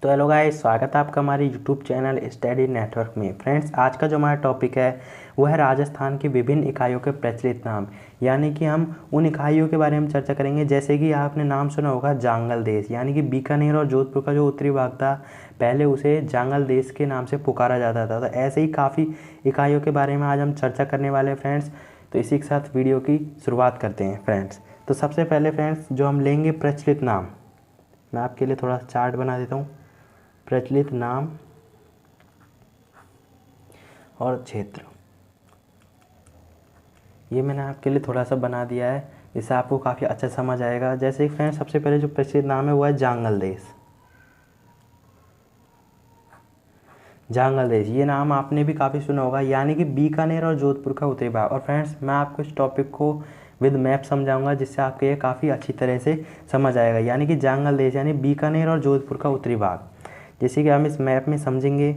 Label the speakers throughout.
Speaker 1: तो hello guys, स्वागत है आपका हमारे यूट्यूब चैनल स्टडी नेटवर्क में। फ्रेंड्स, आज का जो हमारा टॉपिक है वो है राजस्थान की विभिन्न इकाइयों के प्रचलित नाम। यानी कि हम उन इकाइयों के बारे में चर्चा करेंगे। जैसे कि आपने नाम सुना होगा जांगल देश, यानी कि बीकानेर और जोधपुर का जो उत्तरी भाग था, पहले उसे जांगल देश के नाम से पुकारा जाता था। तो ऐसे ही काफ़ी इकाइयों के बारे में आज हम चर्चा करने वाले हैं फ्रेंड्स। तो इसी के साथ वीडियो की शुरुआत करते हैं फ्रेंड्स। तो सबसे पहले फ्रेंड्स जो हम लेंगे प्रचलित नाम, मैं आपके लिए थोड़ा चार्ट बना देता हूँ। प्रचलित नाम और क्षेत्र, ये मैंने आपके लिए थोड़ा सा बना दिया है, इससे आपको काफ़ी अच्छा समझ आएगा। जैसे कि फ्रेंड्स सबसे पहले जो प्रचलित नाम है वो है जांगल देश। जांगल देश ये नाम आपने भी काफ़ी सुना होगा, यानी कि बीकानेर और जोधपुर का उत्तरी भाग। और फ्रेंड्स मैं आपको इस टॉपिक को विद मैप समझाऊंगा, जिससे आपको ये काफ़ी अच्छी तरह से समझ आएगा। यानी कि जांगल देश यानी बीकानेर और जोधपुर का उत्तरी भाग, जैसे कि हम इस मैप में समझेंगे।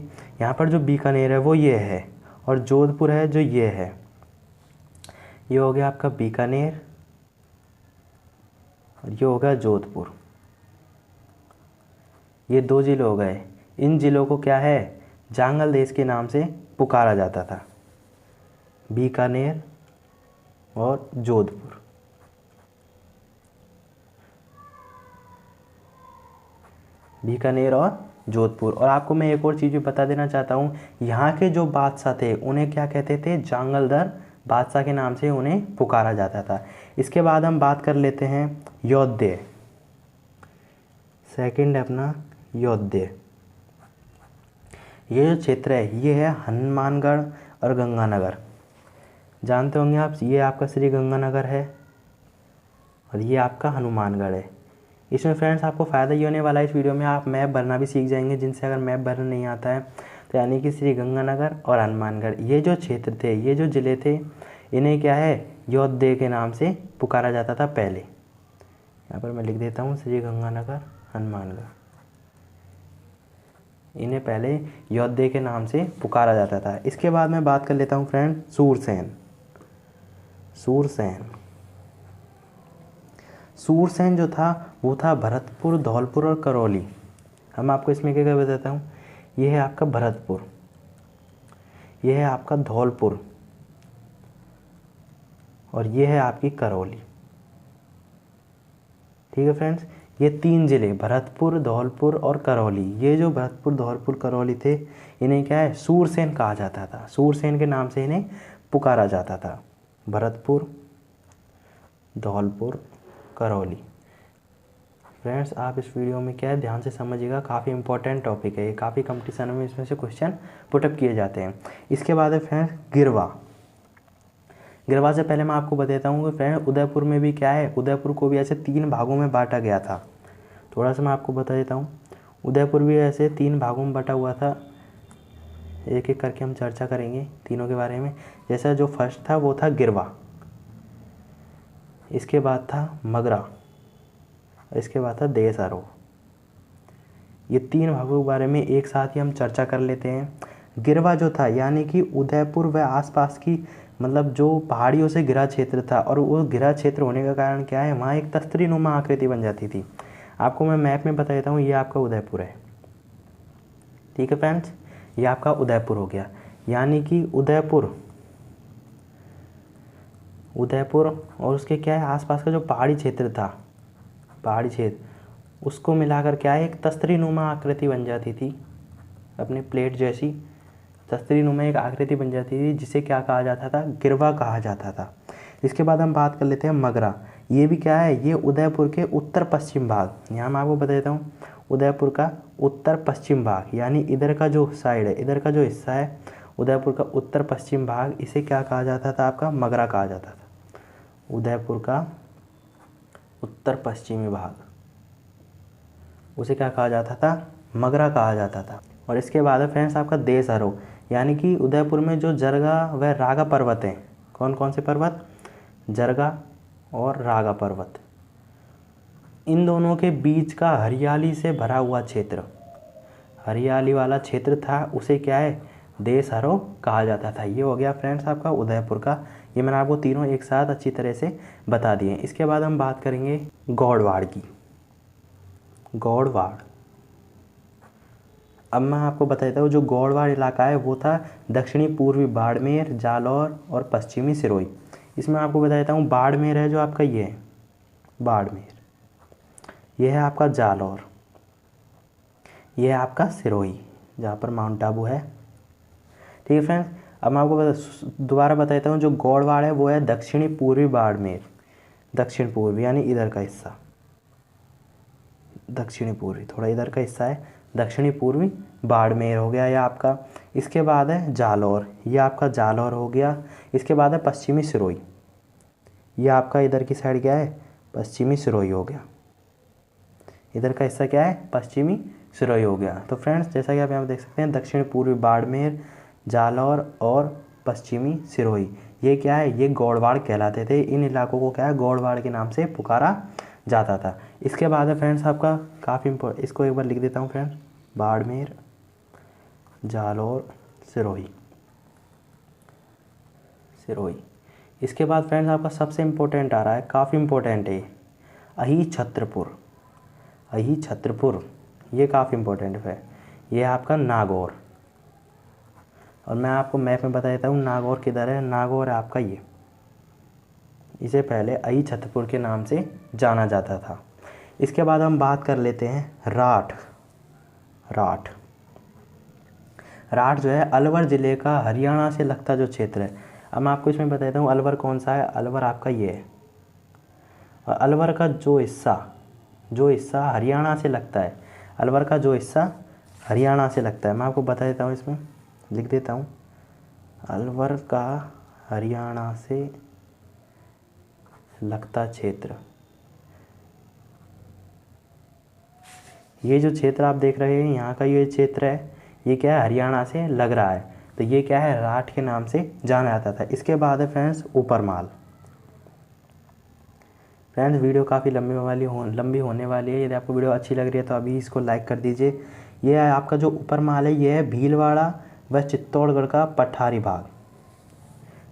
Speaker 1: यहाँ पर जो बीकानेर है वो ये है और जोधपुर है जो ये है। ये हो गया आपका बीकानेर और ये हो गया जोधपुर। ये दो जिले हो गए। इन जिलों को क्या है, जांगल देश के नाम से पुकारा जाता था, बीकानेर और जोधपुर। बीकानेर और जोधपुर। और आपको मैं एक और चीज़ भी बता देना चाहता हूँ, यहाँ के जो बादशाह थे उन्हें क्या कहते थे, जांगलदर बादशाह के नाम से उन्हें पुकारा जाता था। इसके बाद हम बात कर लेते हैं योध्या। सेकंड है अपना योध्या। ये जो क्षेत्र है ये है हनुमानगढ़ और गंगानगर। जानते होंगे आप, ये आपका श्री गंगानगर है और ये आपका हनुमानगढ़ है। इसमें फ्रेंड्स आपको फ़ायदा ये होने वाला है, इस वीडियो में आप मैप भरना भी सीख जाएंगे, जिनसे अगर मैप भरना नहीं आता है तो यानी कि श्री गंगानगर और हनुमानगढ़ ये जो क्षेत्र थे, ये जो ज़िले थे, इन्हें क्या है, योध्या के नाम से पुकारा जाता था पहले। यहाँ पर मैं लिख देता हूँ श्री गंगानगर हनुमानगढ़, इन्हें पहले योध्या के नाम से पुकारा जाता था। इसके बाद मैं बात कर लेता हूँ फ्रेंड सूरसेन। सूरसेन जो था वो था भरतपुर, धौलपुर और करौली। हम आपको इसमें क्या क्या बताता हूँ, ये है आपका भरतपुर, ये है आपका धौलपुर और ये है आपकी करौली। ठीक है फ्रेंड्स, ये तीन जिले भरतपुर, धौलपुर और करौली, ये जो भरतपुर, धौलपुर, करौली थे, इन्हें क्या है, सूरसेन कहा जाता था। सूरसेन के नाम से इन्हें पुकारा जाता था, भरतपुर, धौलपुर, करौली। फ्रेंड्स आप इस वीडियो में क्या है, ध्यान से समझिएगा, काफ़ी इंपॉर्टेंट टॉपिक है ये, काफ़ी कंपटीशन में इसमें से क्वेश्चन पुटअप किए जाते हैं। इसके बाद है फ्रेंड्स गिरवा। गिरवा से पहले मैं आपको बताता हूँ कि फ्रेंड उदयपुर में भी क्या है, उदयपुर को भी ऐसे 3 भागों में बांटा गया था। थोड़ा सा मैं आपको बता देता हूँ, उदयपुर भी ऐसे 3 भागों में बटा हुआ था। एक एक करके हम चर्चा करेंगे तीनों के बारे में। जैसा जो फर्स्ट था वो था गिरवा, इसके बाद था मगरा, इसके बाद था देसारो। ये 3 भागों के बारे में एक साथ ही हम चर्चा कर लेते हैं। गिरवा जो था यानी कि उदयपुर व आसपास की, मतलब जो पहाड़ियों से घिरा क्षेत्र था, और वो घिरा क्षेत्र होने का कारण क्या है, वहाँ एक तस्तरी नुमा आकृति बन जाती थी। आपको मैं मैप में बता देता हूँ, ये आपका उदयपुर है। ठीक है फ्रेंड्स, ये आपका उदयपुर हो गया। यानी कि उदयपुर और उसके क्या है, आसपास का जो पहाड़ी क्षेत्र था, पहाड़ी क्षेत्र, उसको मिलाकर क्या है, एक तस्तरी नुमा आकृति बन जाती थी, अपने प्लेट जैसी तस्तरी नुमा एक आकृति बन जाती थी, जिसे क्या कहा जाता था, गिरवा कहा जाता था। इसके बाद हम बात कर लेते हैं मगरा। ये भी क्या है, ये उदयपुर के उत्तर पश्चिम भाग, यहाँ मैं आपको बता देता हूँ, उदयपुर का उत्तर पश्चिम भाग, यानी इधर का जो साइड है, इधर का जो हिस्सा है उदयपुर का उत्तर पश्चिम भाग, इसे क्या कहा जाता था, आपका मगरा कहा जाता था। उदयपुर का उत्तर पश्चिमी भाग, उसे क्या कहा जाता था, मगरा कहा जाता था। और इसके बाद है फ्रेंड्स आपका देसरो, यानी कि उदयपुर में जो जरगा व रागा पर्वत हैं, कौन कौन से पर्वत, जरगा और रागा पर्वत, इन दोनों के बीच का हरियाली से भरा हुआ क्षेत्र, हरियाली वाला क्षेत्र था, उसे क्या है, देसरो कहा जाता था। ये हो गया फ्रेंड्स आपका उदयपुर का। ये मैंने आपको तीनों एक साथ अच्छी तरह से बता दिए। इसके बाद हम बात करेंगे गौड़वाड़ की। गौड़वाड़ अब मैं आपको बता देता हूँ, जो गौड़वाड़ इलाका है वो था दक्षिणी पूर्वी बाड़मेर, जालौर और पश्चिमी सिरोही। इसमें आपको बता देता हूँ, बाड़मेर है जो आपका ये है बाड़मेर, ये है आपका जालौर, ये है आपका सिरोही जहाँ पर माउंट आबू है। ठीक है फ्रेंड्स, अब मैं आपको दोबारा बता देता हूँ, जो गौड़वाड़ है वो है दक्षिणी पूर्वी बाड़मेर, दक्षिण पूर्वी यानी इधर का हिस्सा, दक्षिणी पूर्वी थोड़ा इधर का हिस्सा है, दक्षिणी पूर्वी बाड़मेर हो गया ये आपका। इसके बाद है जालौर, ये आपका जालौर हो गया। इसके बाद है पश्चिमी सिरोही, ये आपका इधर की साइड क्या है, पश्चिमी सिरोही हो गया। इधर का हिस्सा क्या है, पश्चिमी सिरोही हो गया। तो फ्रेंड्स, जैसा कि आप यहाँ देख सकते हैं, दक्षिण पूर्वी बाड़मेर, जालौर और पश्चिमी सिरोही, ये क्या है, ये गौड़वाड़ कहलाते थे। इन इलाकों को क्या है, गौड़वाड़ के नाम से पुकारा जाता था। इसके बाद है फ्रेंड्स आपका काफ़ी इम्पोर्टेंट, इसको एक बार लिख देता हूँ फ्रेंड्स, बाड़मेर, जालौर, सिरोही, सिरोही। इसके बाद फ्रेंड्स आपका सबसे इम्पोर्टेंट आ रहा है, काफ़ी इम्पोर्टेंट है, अही छत्रपुर, अही छत्रपुर, ये काफ़ी इम्पोर्टेंट है। ये है आपका नागौर, और मैं आपको मैप में बता देता हूँ नागौर किधर है। नागौर है आपका ये, इसे पहले अही छत्रपुर के नाम से जाना जाता था। इसके बाद हम बात कर लेते हैं राठ, राठ, राठ जो है अलवर ज़िले का हरियाणा से लगता जो क्षेत्र है। अब मैं आपको इसमें बता देता हूँ अलवर कौन सा है, अलवर आपका ये है, और अलवर का जो हिस्सा हरियाणा से लगता है, अलवर का जो हिस्सा हरियाणा से लगता है, मैं आपको बता देता हूँ, इसमें लिख देता हूँ, अलवर का हरियाणा से लगता क्षेत्र। ये जो क्षेत्र आप देख रहे हैं यहाँ का ये क्षेत्र है, ये क्या है, हरियाणा से लग रहा है, तो ये क्या है, राठ के नाम से जाना जाता था। इसके बाद है फ्रेंड्स ऊपरमाल। फ्रेंड्स, वीडियो काफ़ी लंबी होने वाली है। यदि आपको वीडियो अच्छी लग रही है तो अभी इसको लाइक कर दीजिए। ये है आपका जो ऊपरमाल है, ये है भीलवाड़ा व चित्तौड़गढ़ का पठारी भाग।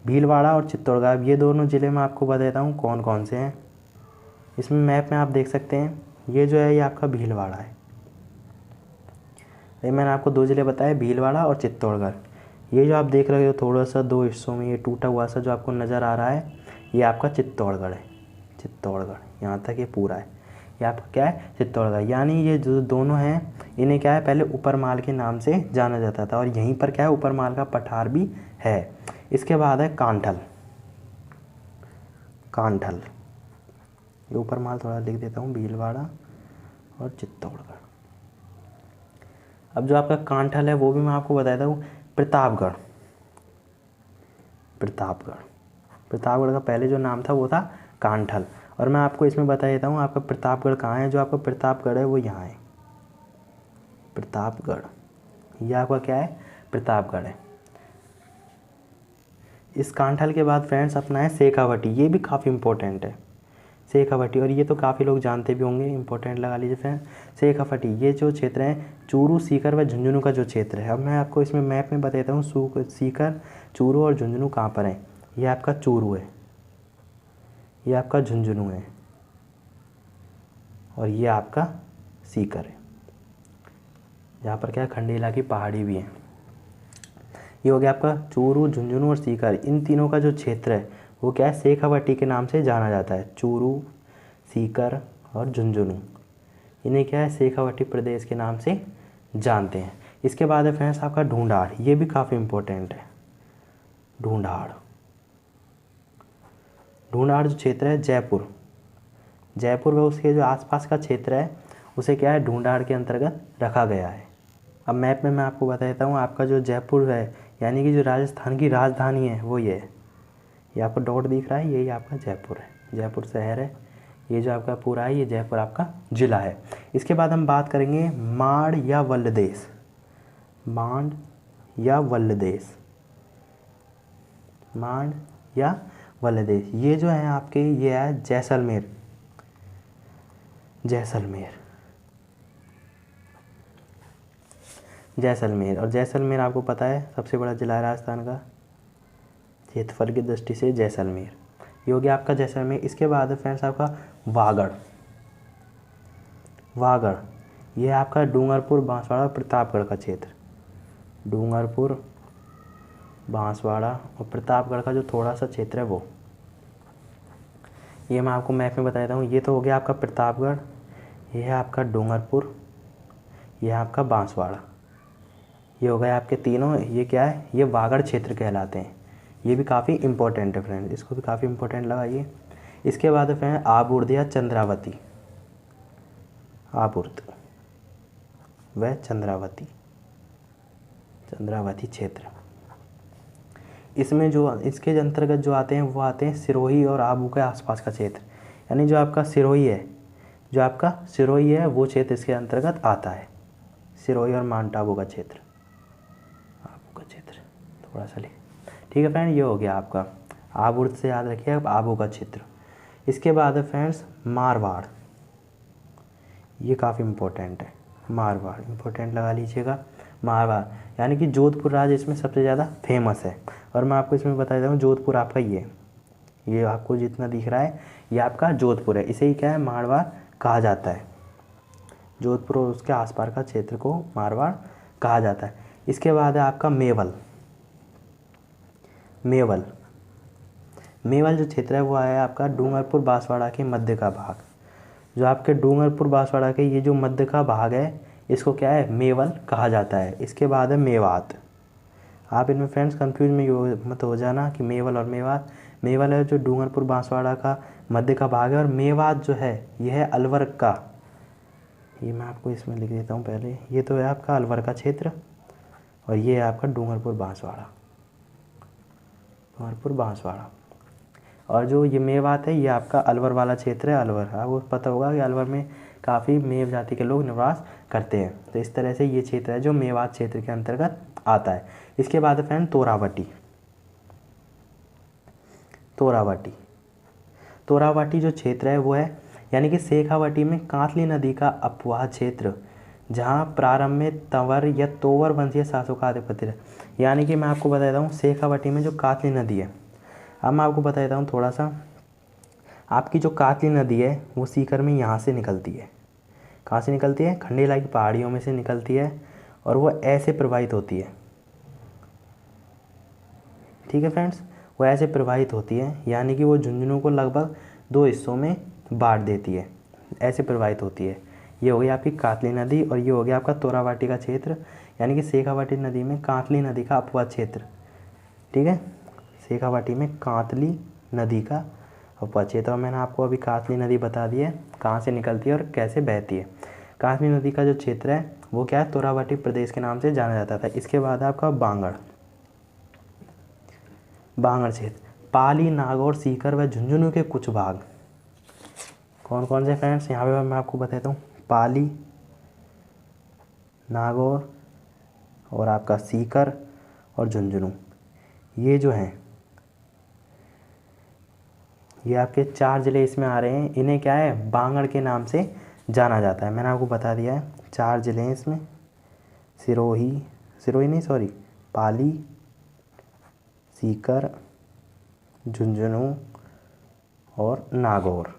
Speaker 1: भीलवाड़ा और चित्तौड़गढ़, ये दोनों ज़िले में आपको बता देता हूँ कौन कौन से हैं। इसमें मैप में आप देख सकते हैं, ये जो है ये आपका भीलवाड़ा है। ये मैंने आपको दो ज़िले बताए, भीलवाड़ा और चित्तौड़गढ़। ये जो आप देख रहे हो थोड़ा सा दो हिस्सों में ये टूटा हुआ सा जो आपको नज़र आ रहा है, ये आपका चित्तौड़गढ़ है। चित्तौड़गढ़ यहाँ तक ये पूरा है, ये आपका क्या है, चित्तौड़गढ़। यानी ये जो दोनों हैं, इन्हें क्या है, पहले ऊपरमाल के नाम से जाना जाता था, और यहीं पर क्या है, ऊपरमाल का पठार भी है। इसके बाद है कांठल, कांठल, ये ऊपरमाल थोड़ा लिख देता हूँ, भीलवाड़ा और चित्तौड़गढ़। अब जो आपका कांठल है वो भी मैं आपको बताता हूँ, प्रतापगढ़, प्रतापगढ़, प्रतापगढ़ का पहले जो नाम था वो था कांठल। और मैं आपको इसमें बता देता हूँ आपका प्रतापगढ़ कहाँ है। जो आपका प्रतापगढ़ है वो यहाँ है, प्रतापगढ़, ये आपका क्या है, प्रतापगढ़ है। इस कांठल के बाद फ्रेंड्स अपना है शेखावटी, ये भी काफ़ी इंपॉर्टेंट है, शेखावटी, और ये तो काफ़ी लोग जानते भी होंगे, इंपॉर्टेंट लगा लीजिए फ्रेंड्स। शेखावटी ये जो क्षेत्र है चूरू, सीकर व झुंझुनू का जो क्षेत्र है। अब मैं आपको इसमें मैप में बता देता हूँ सीकर, चूरू और झुंझुनू कहाँ पर है। ये आपका चूरू है, ये आपका झुंझुनू है, और ये आपका सीकर है, यहाँ पर क्या खंडेला की पहाड़ी भी है। ये हो गया आपका चूरू, झुंझुनू और सीकर, इन तीनों का जो क्षेत्र है वो क्या है, शेखावटी के नाम से जाना जाता है। चूरू, सीकर और झुंझुनू, इन्हें क्या है, शेखावटी प्रदेश के नाम से जानते हैं। इसके बाद है फ्रेंड्स आपका ढूंढाड़, ये भी काफ़ी इम्पोर्टेंट है। ढूंढाड़, ढूंढाड़ जो क्षेत्र है जयपुर, जयपुर व उसके जो आसपास का क्षेत्र है उसे क्या है, ढूंढाड़ के अंतर्गत रखा गया है। अब मैप में मैं आपको बता देता हूँ, आपका जो जयपुर है यानी कि जो राजस्थान की राजधानी है वो ये है, ये आपको डॉट दिख रहा है, यही आपका जयपुर है, जयपुर शहर है। ये जो आपका पूरा है ये जयपुर आपका ज़िला है। इसके बाद हम बात करेंगे माड़ या वल्लदेश, मांड या वल्लदेश, मांड या वल्लदेश, ये जो है आपके, ये है जैसलमेर, जैसलमेर, जैसलमेर। और जैसलमेर आपको पता है सबसे बड़ा जिला है राजस्थान का, क्षेत्रफल की दृष्टि से जैसलमेर, ये हो गया आपका जैसलमेर। इसके बाद फ्रेंड्स आपका वागड़, वागड़, ये आपका डूंगरपुर, बांसवाड़ा और प्रतापगढ़ का क्षेत्र। डूंगरपुर, बांसवाड़ा और प्रतापगढ़ का जो थोड़ा सा क्षेत्र है वो, ये मैं आपको मैप में बता देता हूँ। ये तो हो गया आपका प्रतापगढ़, ये है आपका डूंगरपुर, ये है आपका बांसवाड़ा, ये हो गए आपके तीनों। ये क्या है, ये वागड़ क्षेत्र कहलाते हैं। ये भी काफ़ी इंपॉर्टेंट है फ्रेंड, इसको भी काफ़ी इंपॉर्टेंट लगा ये। इसके बाद है फ्रेंड आबूर्द या चंद्रावती, आबूर्द व चंद्रावती, चंद्रावती क्षेत्र। इसमें जो इसके अंतर्गत जो आते हैं वो आते हैं सिरोही और आबू के आसपास का क्षेत्र। यानी जो आपका सिरोही है, जो आपका सिरोही है वो क्षेत्र इसके अंतर्गत आता है। सिरोही और माउंट आबू का क्षेत्र, आबू का क्षेत्र थोड़ा सा ले, ठीक है फ्रेंड। ये हो गया आपका आबूर्द से याद रखिए अब आबू का क्षेत्र। इसके बाद है फ्रेंड्स मारवाड़, ये काफ़ी इम्पोर्टेंट है। मारवाड़ इम्पोर्टेंट लगा लीजिएगा। मारवाड़ यानी कि जोधपुर राज्य इसमें सबसे ज़्यादा फेमस है। और मैं आपको इसमें बता देता हूँ, जोधपुर आपका ये आपको जितना दिख रहा है ये आपका जोधपुर है। इसे ही क्या है, मारवाड़ कहा जाता है। जोधपुर और उसके आसपास का क्षेत्र को मारवाड़ कहा जाता है। इसके बाद है आपका मेवल। मेवल, मेवल जो क्षेत्र है वो है आपका डूंगरपुर बांसवाड़ा के मध्य का भाग। जो आपके डूंगरपुर बांसवाड़ा के ये जो मध्य का भाग है इसको क्या है, मेवल कहा जाता है। इसके बाद है मेवात। आप इनमें फ्रेंड्स कंफ्यूज मत हो जाना कि मेवल और मेवात। मेवल है जो डूंगरपुर बांसवाड़ा का मध्य का भाग है, और मेवात जो है यह है अलवर का। ये मैं आपको इसमें लिख देता हूँ पहले। ये तो है आपका अलवर का क्षेत्र, और ये है आपका डूंगरपुर बांसवाड़ा, डूंगरपुर बांसवाड़ा। और जो ये मेवात है ये आपका अलवर वाला क्षेत्र है। अलवर, आपको पता होगा कि अलवर में काफ़ी मेव जाति के लोग निवास करते हैं। तो इस तरह से ये क्षेत्र है जो मेवात क्षेत्र के अंतर्गत आता है। इसके बाद है फ्रेंड तोरावटी। तोरावटी, तोरावटी जो क्षेत्र है वो है यानी कि शेखावटी में कांतली नदी का अपवाह क्षेत्र, जहाँ प्रारंभ में तंवर या तोवर वंशीय शासकों का आधिपत्य है। यानी कि मैं आपको बता देता हूँ, शेखावटी में जो कांतली नदी है, अब मैं आपको बता देता हूँ थोड़ा सा। आपकी जो कातली नदी है वो सीकर में यहाँ से निकलती है। कहाँ से निकलती है, खंडेला की पहाड़ियों में से निकलती है, और वो ऐसे प्रवाहित होती है। ठीक है फ्रेंड्स, वो ऐसे प्रवाहित होती है, यानी कि वो झुंझुनू को लगभग 2 हिस्सों में बांट देती है, ऐसे प्रवाहित होती है। ये हो गई आपकी कातली नदी, और ये हो गया आपका तोरावटी का क्षेत्र, यानी कि शेखावटी नदी में कातली नदी का अपवाह क्षेत्र। ठीक है, शेखावटी में कातली नदी का अपवाह क्षेत्र। और मैंने आपको अभी कातली नदी बता दी है कहाँ से निकलती है और कैसे बहती है। कातली नदी का जो क्षेत्र है वो क्या है, तोरावटी प्रदेश के नाम से जाना जाता था। इसके बाद आपका बांगड़, बांगड़ क्षेत्र, पाली, नागौर, सीकर व झुंझुनू के कुछ भाग। कौन कौन से फ्रेंड्स, यहाँ पे मैं आपको बताता हूँ। पाली, नागौर और आपका सीकर और झुंझुनू, ये जो हैं ये आपके 4 ज़िले इसमें आ रहे हैं। इन्हें क्या है, बांगड़ के नाम से जाना जाता है। मैंने आपको बता दिया है 4 ज़िले हैं इसमें, पाली, सीकर, झुंझुनू और नागौर।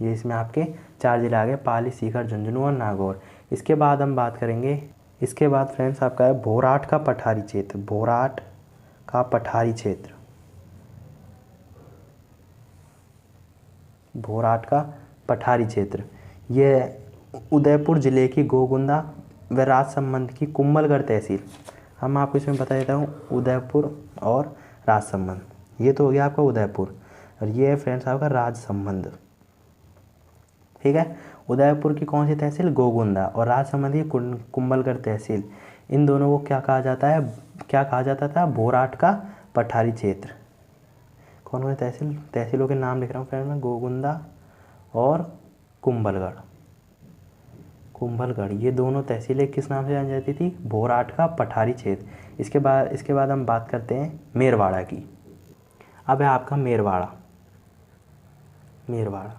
Speaker 1: ये इसमें आपके 4 ज़िले आ गए, पाली, सीकर, झुंझुनू और नागौर। इसके बाद हम बात करेंगे, इसके बाद फ्रेंड्स आपका है भोराट का पठारी क्षेत्र। भोराट का पठारी क्षेत्र, भोराट का पठारी क्षेत्र, ये उदयपुर ज़िले की गोगुंदा व राजसमंद की कुंभलगढ़ तहसील। हम आपको इसमें बता देता हूँ उदयपुर और राजसमंद। ये तो हो गया आपका उदयपुर, और ये है फ्रेंड्स आपका राजसमंद। ठीक है, उदयपुर की कौन सी तहसील, गोगुंदा, और राजसमंद की कुंभलगढ़ तहसील। इन दोनों को क्या कहा जाता है, क्या कहा जाता था, भोराट का पठारी क्षेत्र। कौन कौन तहसील, तहसीलों के नाम लिख रहा हूँ फ्रेंड मैं, गोगुंदा और कुंभलगढ़। कुंभलगढ़, ये दोनों तहसीलें किस नाम से जानी जाती थी, भोराट का पठारी क्षेत्र। इसके बाद हम बात करते हैं मेरवाड़ा की। अब है आपका मेरवाड़ा। मेरवाड़ा,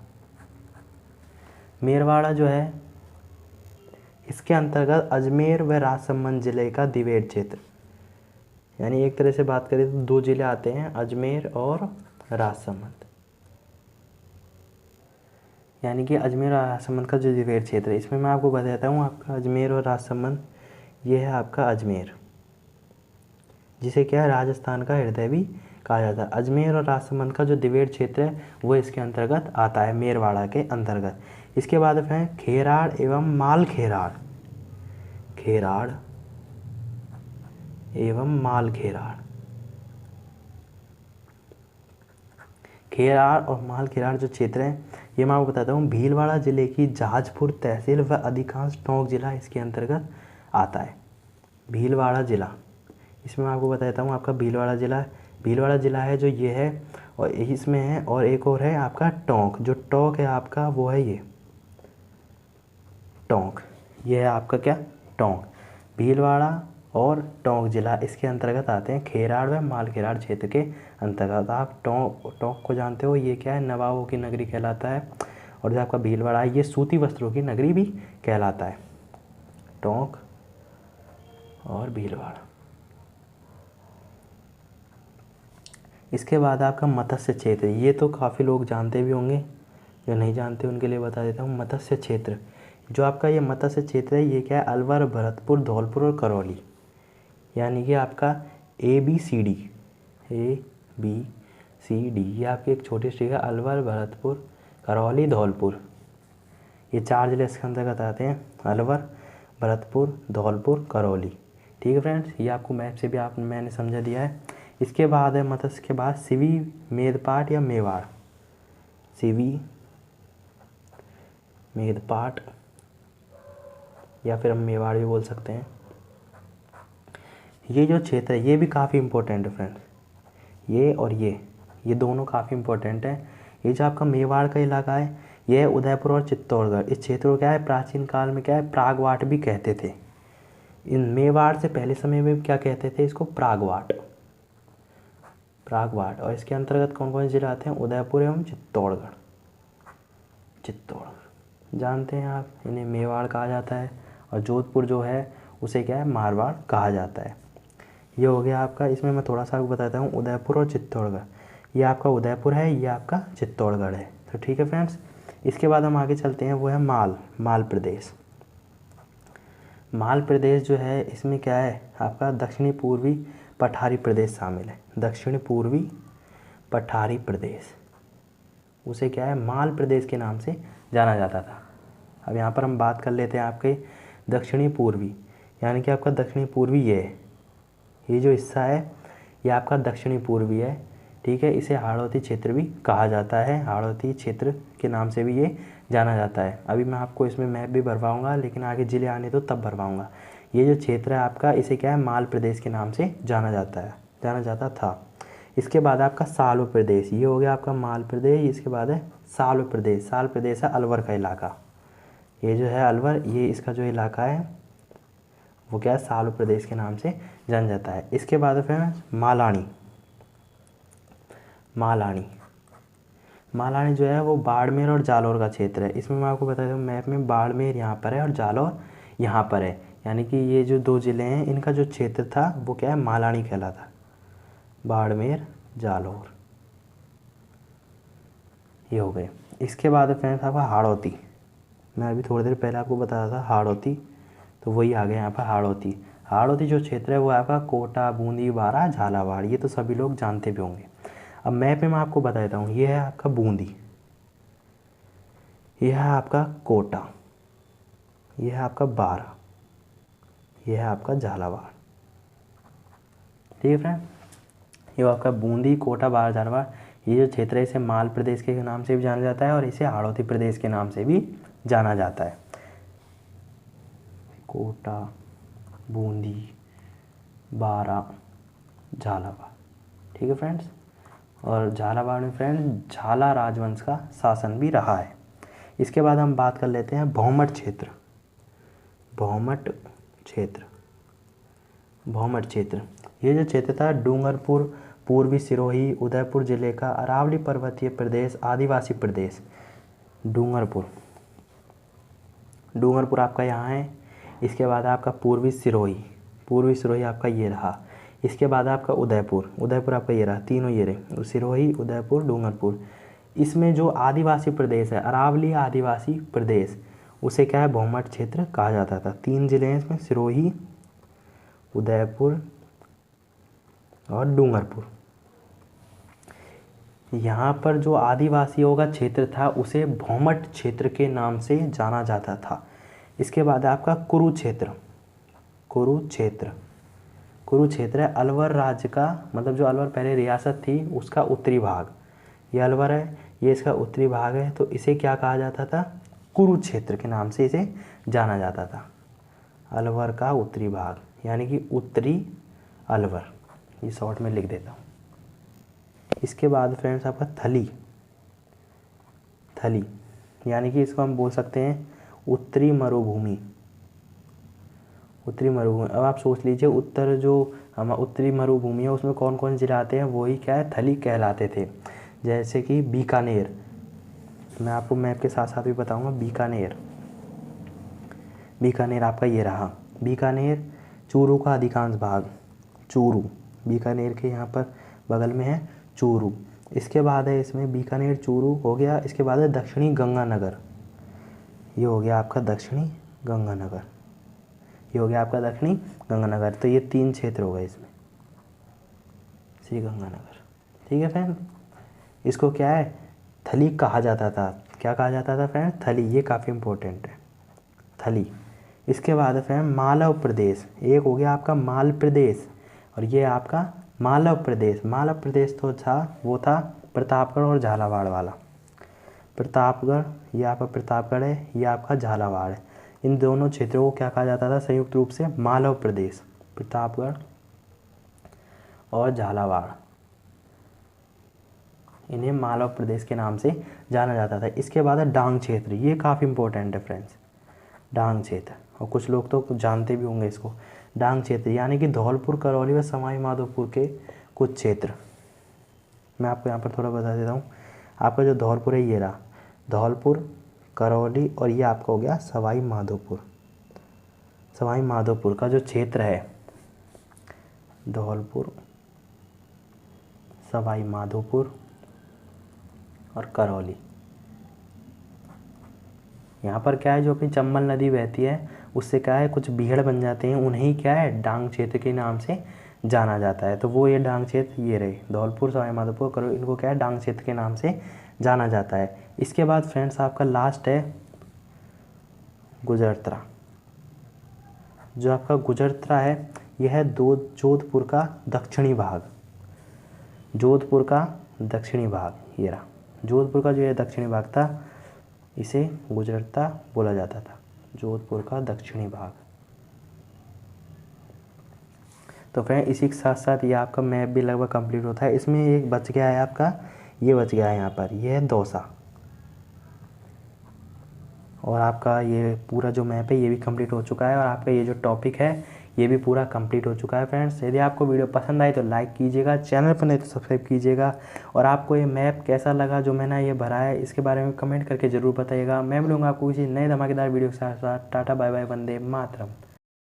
Speaker 1: मेरवाड़ा जो है इसके अंतर्गत अजमेर व राजसमंद जिले का दिवेट क्षेत्र, यानी एक तरह से बात करें तो 2 जिले आते हैं, अजमेर और राजसमंद। यानी कि अजमेर और राजसमंद का जो द्वीप क्षेत्र है, इसमें मैं आपको बताता हूँ आपका अजमेर और राजसमंद, ये है आपका अजमेर, जिसे क्या है राजस्थान का हृदय भी कहा जाता है। अजमेर और राजसमंद का जो द्वीप क्षेत्र है वो इसके अंतर्गत आता है, मेरवाड़ा के अंतर्गत। इसके बाद है खेराड़ एवं मालखेराड़, खेराड़ एवं मालखेराड़। खेराड़ और मालखेराड़ जो क्षेत्र है, ये मैं आपको बताता हूँ, भीलवाड़ा जिले की जहाजपुर तहसील व अधिकांश टोंक जिला इसके अंतर्गत आता है। भीलवाड़ा जिला, इसमें मैं आपको बताता हूँ आपका भीलवाड़ा जिला है जो ये है, और इसमें है, और एक और है आपका टोंक, जो टोंक है आपका वो है ये टोंक, ये है आपका क्या टोंक। भीलवाड़ा और टोंक जिला इसके अंतर्गत आते हैं, खेराड़ व मालखेराड़ क्षेत्र के अंतर्गत। आप टोंक को जानते हो, ये क्या है नवाबों की नगरी कहलाता है, और जो आपका भीलवाड़ा है ये सूती वस्त्रों की नगरी भी कहलाता है, टोंक और भीलवाड़ा। इसके बाद आपका मत्स्य क्षेत्र, ये तो काफ़ी लोग जानते भी होंगे, जो नहीं जानते उनके लिए बता देता हूँ। मत्स्य क्षेत्र, जो आपका ये मत्स्य क्षेत्र है, ये क्या है अलवर, भरतपुर, धौलपुर और करौली, यानी कि आपका ABCD, ये आपकी एक छोटी स्ट्रीक है, अलवर, भरतपुर, करौली, धौलपुर, ये 4 जिले इसके अंतर्गत आते हैं, अलवर, भरतपुर, धौलपुर, करौली। ठीक है फ्रेंड्स, ये आपको मैप से भी मैंने समझा दिया है। इसके बाद है मत्स्य के बाद सिवी, मेदपाट या मेवाड़, सिवी, मेदपाट या फिर हम मेवाड़ भी बोल सकते हैं। ये जो क्षेत्र है ये भी काफ़ी इम्पोर्टेंट है फ्रेंड्स, ये और ये दोनों काफ़ी इम्पोर्टेंट है। ये जो आपका मेवाड़ का इलाका है, ये है उदयपुर और चित्तौड़गढ़। इस क्षेत्र को क्या है प्राचीन काल में क्या है प्रागवाट भी कहते थे। इन मेवाड़ से पहले समय में क्या कहते थे इसको, प्रागवाट। और इसके अंतर्गत कौन कौन से जिले आते हैं, उदयपुर एवं चित्तौड़गढ़। जानते हैं आप, इन्हें मेवाड़ कहा जाता है, और जोधपुर जो है उसे क्या है मारवाड़ कहा जाता है। ये हो गया आपका। इसमें मैं थोड़ा सा आपको बताता हूँ उदयपुर और चित्तौड़गढ़, ये आपका उदयपुर है, ये आपका चित्तौड़गढ़ है। तो ठीक है फ्रेंड्स, इसके बाद हम आगे चलते हैं, वो है माल प्रदेश। माल प्रदेश जो है इसमें क्या है आपका दक्षिणी पूर्वी पठारी प्रदेश शामिल है, दक्षिण पूर्वी पठारी प्रदेश, उसे क्या है माल प्रदेश के नाम से जाना जाता था। अब यहाँ पर हम बात कर लेते हैं आपके दक्षिणी पूर्वी, यानी कि आपका दक्षिणी पूर्वी ये जो हिस्सा है ये आपका दक्षिणी पूर्वी है। ठीक है, इसे हाड़ौती क्षेत्र भी कहा जाता है, हाड़ौती क्षेत्र के नाम से भी ये जाना जाता है। अभी मैं आपको इसमें मैप भी भरवाऊंगा, लेकिन आगे जिले आने तो तब भरवाऊंगा। ये जो क्षेत्र है आपका इसे क्या है माल प्रदेश के नाम से जाना जाता था। इसके बाद आपका साल्व प्रदेश, ये हो गया आपका माल प्रदेश। इसके बाद है साल्व प्रदेश है अलवर का इलाका, ये जो है अलवर, ये इसका जो इलाका है वो क्या है साल्व प्रदेश के नाम से जाना जाता है। इसके बाद फिर मालानी जो है वो बाड़मेर और जालौर का क्षेत्र है। इसमें मैं आपको बता दूँ मैप में बाड़मेर यहाँ पर है और जालौर यहाँ पर है, यानी कि ये जो 2 ज़िले हैं इनका जो क्षेत्र था वो क्या है मालानी कहलाता, बाड़मेर, जालौर, ये हो गए। इसके बाद फ्रेंड्स आपका हाड़ौती, मैं अभी थोड़ी देर पहले आपको बताया था हाड़ौती, तो वही आ गया यहाँ पर हाड़ौती जो क्षेत्र है वो आपका कोटा, बूंदी, बारा, झालावाड़, ये तो सभी लोग जानते भी होंगे। अब मैप में मैं आपको बताता हूँ, ये है आपका बूंदी, यह है आपका कोटा, यह है आपका बारा, यह है आपका झालावाड़। ठीक है फ्रेंड, ये आपका बूंदी, कोटा, बारा, झालावाड़, ये जो क्षेत्र है इसे माल प्रदेश के नाम से भी जाना जाता है और इसे हाड़ौती प्रदेश के नाम से भी जाना जाता है। कोटा, बूंदी, बारा, झालावाड़। ठीक है फ्रेंड्स, और झालावाड़ में फ्रेंड्स झाला राजवंश का शासन भी रहा है। इसके बाद हम बात कर लेते हैं भौमट क्षेत्र। ये जो क्षेत्र था डूंगरपुर, पूर्वी सिरोही, उदयपुर जिले का अरावली पर्वतीय प्रदेश, आदिवासी प्रदेश। डूंगरपुर आपका यहाँ है। इसके बाद आपका पूर्वी सिरोही आपका ये रहा। इसके बाद आपका उदयपुर आपका ये रहा, तीनों ये रहे, सिरोही, उदयपुर, डूंगरपुर। इसमें जो आदिवासी प्रदेश है, अरावली आदिवासी प्रदेश, उसे क्या है, भौमट क्षेत्र कहा जाता था। 3 जिले हैं इसमें, सिरोही, उदयपुर और डूंगरपुर। यहाँ पर जो आदिवासियों का क्षेत्र था उसे भौमट क्षेत्र के नाम से जाना जाता था। इसके बाद है आपका कुरुक्षेत्र। कुरुक्षेत्र कुरुक्षेत्र है अलवर राज्य का, मतलब जो अलवर पहले रियासत थी उसका उत्तरी भाग। ये अलवर है, ये इसका उत्तरी भाग है, तो इसे क्या कहा जाता था, कुरुक्षेत्र के नाम से इसे जाना जाता था। अलवर का उत्तरी भाग यानी कि उत्तरी अलवर, ये शॉर्ट में लिख देता हूँ। इसके बाद फ्रेंड्स आपका थली। थली यानी कि इसको हम बोल सकते हैं उत्तरी मरुभूमि। उत्तरी मरुभूमि, अब आप सोच लीजिए उत्तर जो हम उत्तरी मरुभूमि है उसमें कौन कौन जिले आते हैं, वही क्या है, थली कहलाते थे। जैसे कि बीकानेर, मैं आपको मैप के साथ साथ भी बताऊंगा। बीकानेर, बीकानेर आपका ये रहा बीकानेर। चूरू का अधिकांश भाग, चूरू बीकानेर के यहाँ पर बगल में है चूरू। इसके बाद है इसमें बीकानेर, चूरू हो गया। इसके बाद है दक्षिणी गंगानगर, ये हो गया आपका दक्षिणी गंगानगर, ये हो गया आपका दक्षिणी गंगानगर। तो ये 3 क्षेत्र हो गए इसमें, श्री गंगानगर। ठीक है फ्रेंड, इसको क्या है, थली कहा जाता था। क्या कहा जाता था फ्रेंड, थली। ये काफ़ी इंपॉर्टेंट है, थली। इसके बाद है फ्रेंड मालव प्रदेश। एक हो गया आपका माल प्रदेश और ये आपका मालव प्रदेश। मालव प्रदेश तो था, वो था प्रतापगढ़ और झालावाड़ वाला। प्रतापगढ़, ये आपका प्रतापगढ़ है, ये आपका झालावाड़ है। इन दोनों क्षेत्रों को क्या कहा जाता था संयुक्त रूप से, मालव प्रदेश। प्रतापगढ़ और झालावाड़, इन्हें मालव प्रदेश के नाम से जाना जाता था। इसके बाद है डांग क्षेत्र। ये काफ़ी इंपॉर्टेंट है फ्रेंड्स, डांग क्षेत्र, और कुछ लोग तो जानते भी होंगे इसको। डांग क्षेत्र यानी कि धौलपुर, करौली व सवाई माधोपुर के कुछ क्षेत्र। मैं आपको यहाँ पर थोड़ा बता देता हूँ। आपका जो धौलपुर है ये रहा, धौलपुर, करौली और ये आपका हो गया सवाई माधोपुर। सवाई माधोपुर का जो क्षेत्र है, धौलपुर, सवाई माधोपुर और करौली, यहाँ पर क्या है, जो अपनी चंबल नदी बहती है उससे क्या है कुछ बीहड़ बन जाते हैं, उन्हें क्या है डांग क्षेत्र के नाम से जाना जाता है। तो वो ये डांग क्षेत्र ये रहे, धौलपुर, सवाई माधोपुर, करौली, इनको क्या है डांग क्षेत्र के नाम से जाना जाता है। इसके बाद फ्रेंड्स आपका लास्ट है गुजरातरा। जो आपका गुजरातरा है यह है जोधपुर का दक्षिणी भाग। जोधपुर का दक्षिणी भाग ये रहा, जोधपुर का जो है दक्षिणी भाग था, इसे गुजराता बोला जाता था, जोधपुर का दक्षिणी भाग। तो फ्रेंड इसी के साथ साथ ये आपका मैप भी लगभग कंप्लीट होता है। इसमें एक बच गया है आपका, ये बच गया है यहाँ पर, ये है दौसा। और आपका ये पूरा जो मैप है ये भी कंप्लीट हो चुका है, और आपका ये जो टॉपिक है ये भी पूरा कंप्लीट हो चुका है फ्रेंड्स। यदि आपको वीडियो पसंद आए तो लाइक कीजिएगा, चैनल पर नहीं तो सब्सक्राइब कीजिएगा, और आपको ये मैप कैसा लगा जो मैंने ये भरा है इसके बारे में कमेंट करके ज़रूर बताइएगा। मैं मिलूँगा आपको किसी नए धमाकेदार वीडियो के साथ। Tata bye bye, Vande Mataram.